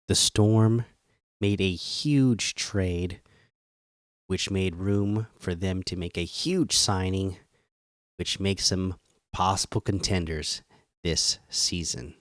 The Storm made a huge trade, which made room for them to make a huge signing, which makes them possible contenders this season.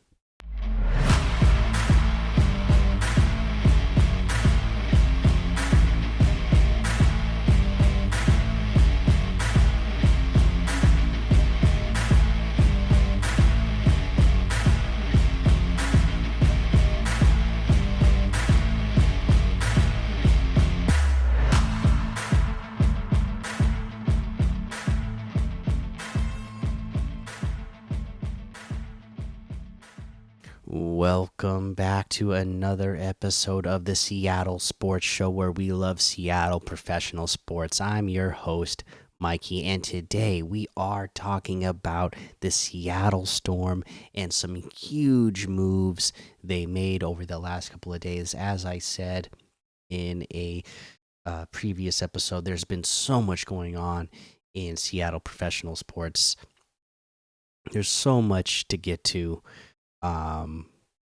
Welcome back to another episode of the Seattle Sports Show, where we love Seattle professional sports. I'm your host, Mikey, and today we are talking about the Seattle Storm and some huge moves they made over the last couple of days. As I said in a previous episode, there's been so much going on in Seattle professional sports. There's so much to get to.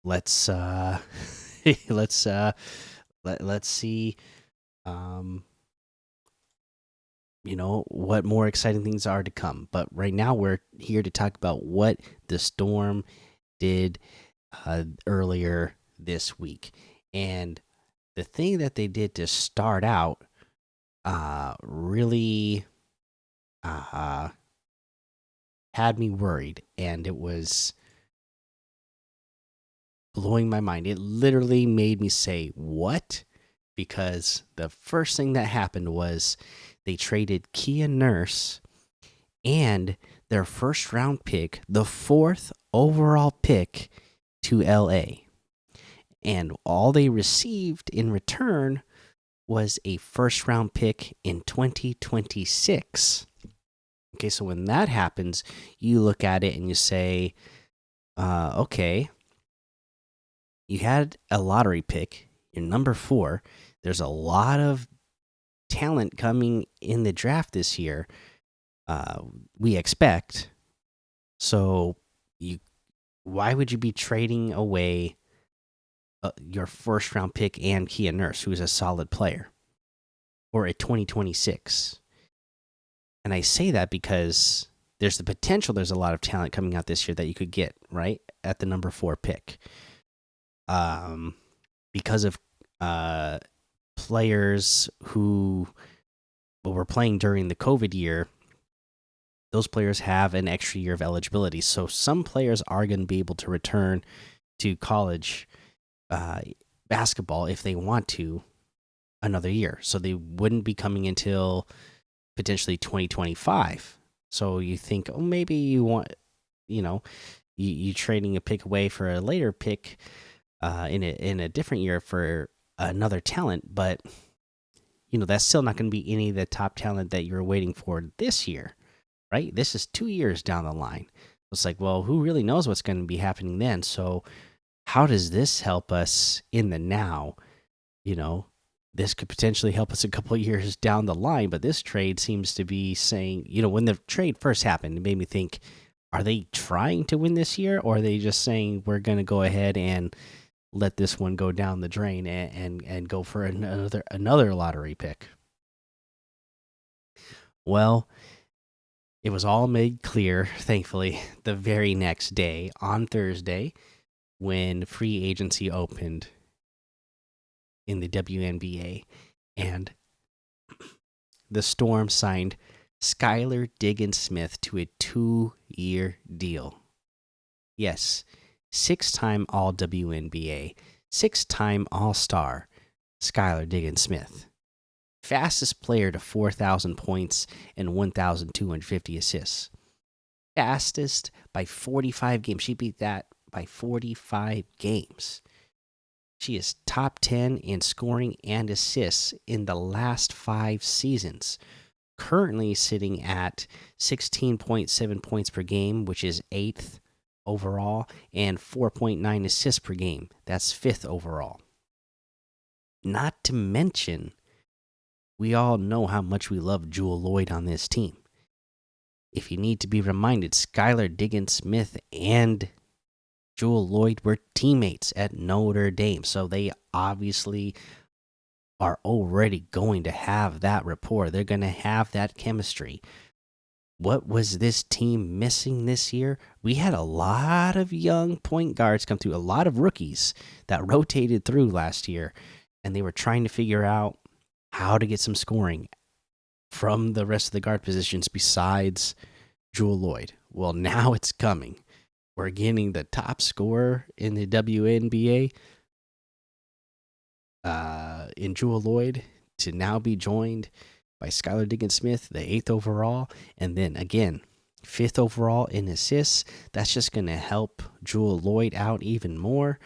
Let's let's let's see what more exciting things are to come. But right now we're here to talk about what the Storm did earlier this week. And the thing that they did to start out really had me worried, and it was blowing my mind. It literally made me say, "What?" Because the first thing that happened was they traded Kia Nurse and their first round pick, the fourth overall pick, to LA. And all they received in return was a first round pick in 2026. Okay, so when that happens, you look at it and you say, okay, you had a lottery pick, you're number 4. There's a lot of talent coming in the draft this year. We expect. So why would you be trading away your first round pick and Kia Nurse, who's a solid player, or a 2026? And I say that because there's the potential. There's a lot of talent coming out this year that you could get right at the number 4 pick. Because of players who were playing during the COVID year, those players have an extra year of eligibility. So some players are going to be able to return to college basketball if they want to another year. So they wouldn't be coming until potentially 2025. So you think, oh, maybe you want, you trading a pick away for a later pick in a different year for another talent, but that's still not going to be any of the top talent that you're waiting for this year, right? This is 2 years down the line. It's like, well, who really knows what's going to be happening then? So how does this help us in the now? This could potentially help us a couple of years down the line, but this trade seems to be saying, when the trade first happened, it made me think, are they trying to win this year, or are they just saying we're going to go ahead and let this one go down the drain and go for another lottery pick? Well, it was all made clear, thankfully, the very next day, on Thursday, when free agency opened in the WNBA, and the Storm signed Skylar Diggins-Smith to a 2-year deal. Yes, 6-time All WNBA, 6-time All Star, Skylar Diggins-Smith, fastest player to 4,000 points and 1,250 assists, fastest by 45 games. She beat that by 45 games. She is top 10 in scoring and assists in the last 5 seasons. Currently sitting at 16.7 points per game, which is 8th overall, and 4.9 assists per game. That's 5th overall. Not to mention, we all know how much we love Jewel Lloyd on this team. If you need to be reminded, Skylar Diggins-Smith and Jewel Lloyd were teammates at Notre Dame, so they obviously are already going to have that rapport. They're going to have that chemistry. What was this team missing this year? We had a lot of young point guards come through, a lot of rookies that rotated through last year, and they were trying to figure out how to get some scoring from the rest of the guard positions besides Jewel Lloyd. Well, now it's coming. We're getting the top scorer in the WNBA in Jewel Lloyd to now be joined by Skylar Diggins-Smith, the 8th overall, and then again, 5th overall in assists. That's just going to help Jewel Lloyd out even more.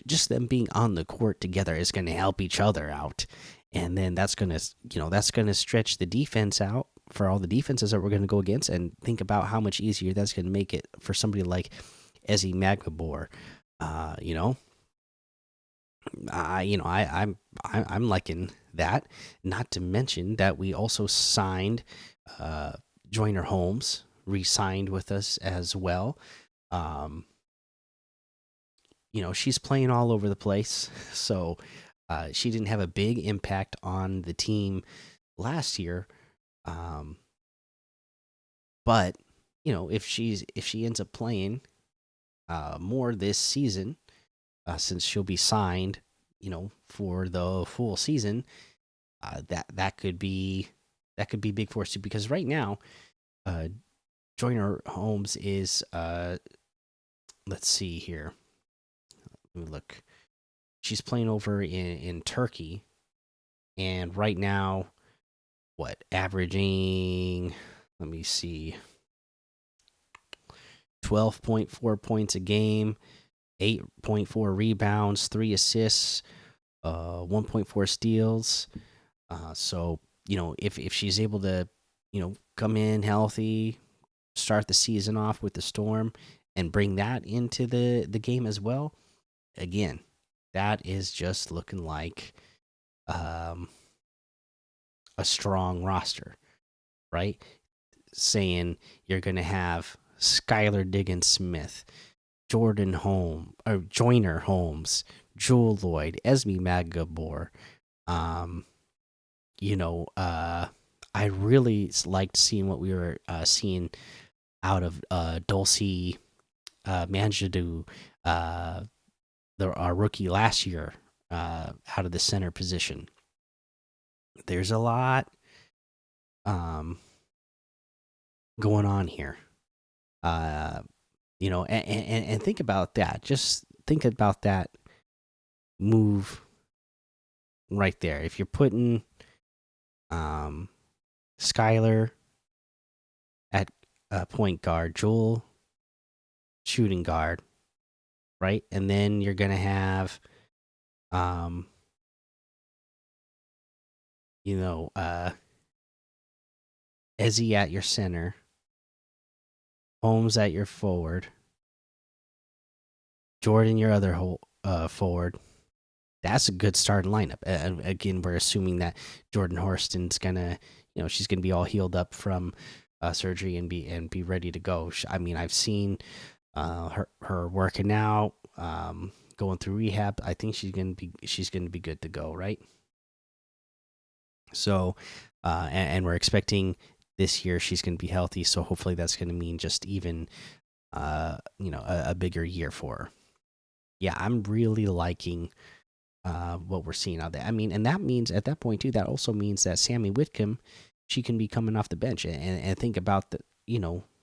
Just them being on the court together is going to help each other out, and then that's going to stretch the defense out for all the defenses that we're going to go against, and think about how much easier that's going to make it for somebody like Ezzy Magbabor. You know, I'm liking that. Not to mention that we also signed Joyner Holmes, re-signed with us as well. She's playing all over the place, so she didn't have a big impact on the team last year. But if she ends up playing more this season, since she'll be signed, for the full season, that could be big for us too. Because right now, Joyner Holmes is let's see here. Let me look. She's playing over in Turkey, and right now, averaging? Let me see. 12.4 points a game, 8.4 rebounds, 3 assists, 1.4 steals. So if she's able to come in healthy, start the season off with the Storm, and bring that into the game as well, again, that is just looking like a strong roster, right? Saying you're going to have Skylar Diggins-Smith, Joyner Holmes, Jewel Lloyd, Esme Magabor. I really liked seeing what we were seeing out of Dulcie Manjadu, our rookie last year, out of the center position. There's a lot going on here. And think about that. Just think about that move right there. If you're putting Skylar at point guard, Jewel shooting guard, right? And then you're gonna have Ezzy at your center, Holmes at your forward, Jordan your other forward. That's a good starting lineup. Again, we're assuming that Jordan Horston's gonna, she's gonna be all healed up from surgery and be ready to go. I mean, I've seen her working out, going through rehab. I think she's gonna be good to go, right? So, and we're expecting this year she's gonna be healthy. So hopefully that's gonna mean just even, a bigger year for her. Yeah, I'm really liking what we're seeing out there. I mean, and that means at that point too, that also means that Sammy Whitcomb, she can be coming off the bench, and think about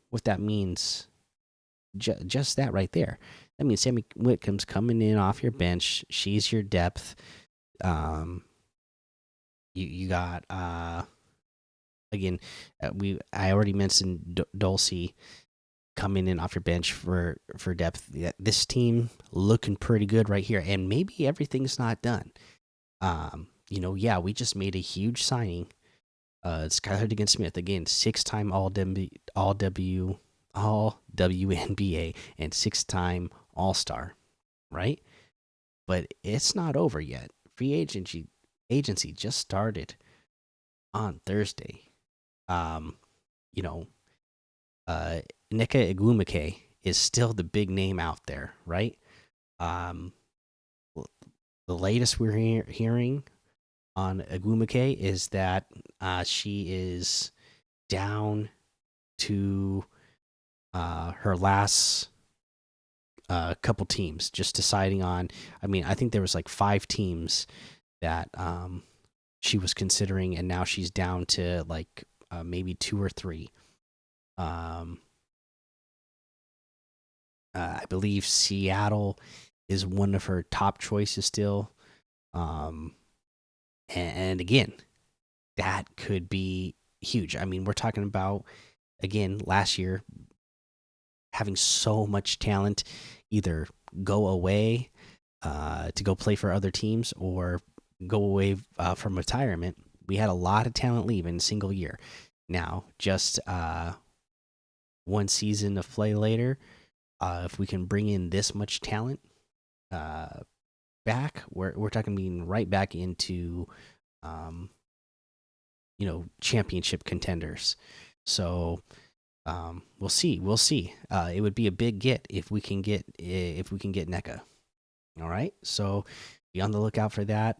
what that means. Just that right there. That means Sammy Whitcomb's coming in off your bench. She's your depth. You got again. I already mentioned Dulcie coming in off your bench for depth. This team looking pretty good right here, and maybe everything's not done. We just made a huge signing. Skylar Diggins-Smith, again, 6-time all WNBA and 6-time All-Star, right? But it's not over yet. Free agency just started on Thursday. Nneka Igwumike is still the big name out there, right? Um, the latest we're hearing on Agumake is that she is down to her last couple teams, just deciding on. I mean, I think there was like 5 teams that she was considering, and now she's down to like maybe 2 or 3. Um, I believe Seattle is one of her top choices still. Um, and again, that could be huge. I mean, we're talking about again last year having so much talent either go away to go play for other teams or go away from retirement. We had a lot of talent leave in a single year. Now, just one season of play later, if we can bring in this much talent back, we're talking being right back into championship contenders. So we'll see. We'll see. It would be a big get if we can get NECA. All right. So be on the lookout for that.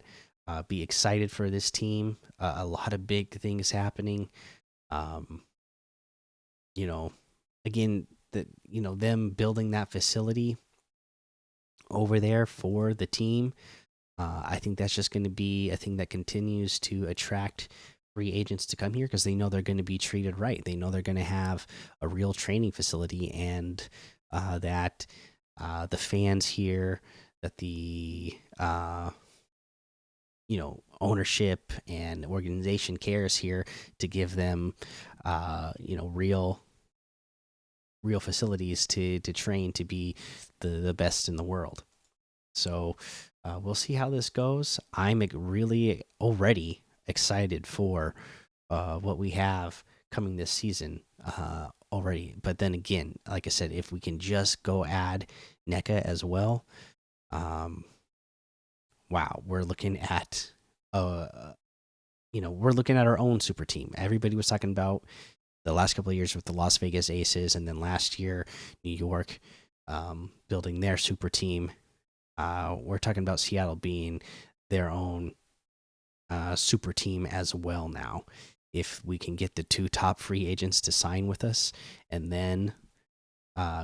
Be excited for this team. A lot of big things happening. You know, again, them building that facility over there for the team. I think that's just going to be a thing that continues to attract free agents to come here because they know they're going to be treated right. They know they're going to have a real training facility, and that the fans here, that the ownership and organization cares here to give them real facilities to train to be the best in the world. So we'll see how this goes. I'm really already excited for what we have coming this season already. But then again, like I said, if we can just go add NECA as well, wow, we're looking at we're looking at our own super team. Everybody was talking about the last couple of years with the Las Vegas Aces, and then last year New York building their super team. We're talking about Seattle being their own super team as well now. If we can get the 2 top free agents to sign with us, and then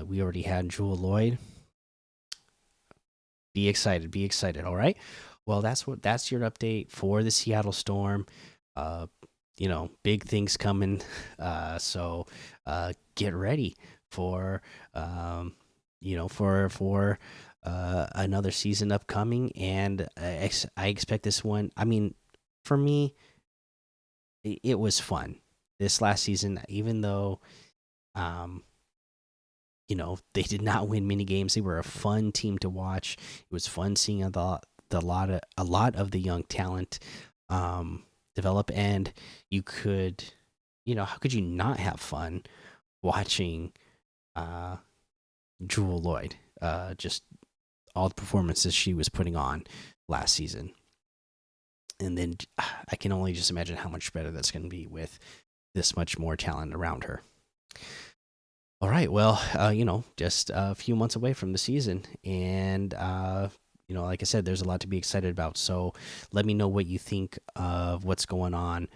we already had Jewel Lloyd. Be excited, be excited. All right. Well, that's your update for the Seattle Storm. Big things coming. So get ready for for another season upcoming, and I expect this one. I mean, for me, it was fun this last season, even though they did not win many games. They were a fun team to watch. It was fun seeing a lot of the young talent develop, and you could, how could you not have fun watching Jewel Lloyd? Just all the performances she was putting on last season. And then I can only just imagine how much better that's going to be with this much more talent around her. All right, well, just a few months away from the season, and like I said, there's a lot to be excited about. So let me know what you think of what's going on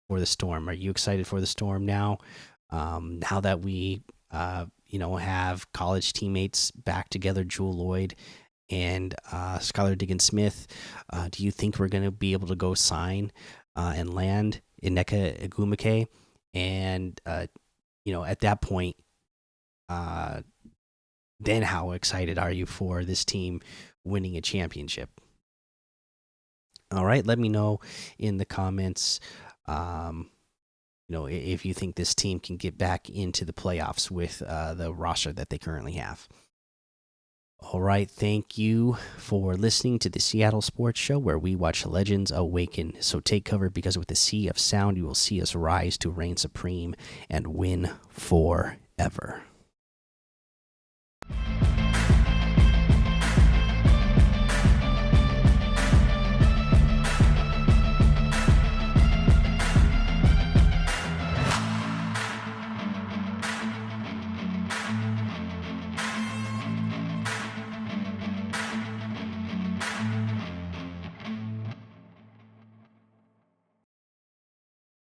for the Storm. Are you excited for the Storm now? Now that we, have college teammates back together, Jewel Lloyd and Skylar Diggins-Smith, do you think we're going to be able to go sign and land Ineka Agumake? And, at that point, then how excited are you for this team winning a championship? All right, let me know in the comments, if you think this team can get back into the playoffs with the roster that they currently have. All right, thank you for listening to the Seattle Sports Show, where we watch legends awaken. So take cover, because with a sea of sound, you will see us rise to reign supreme and win forever.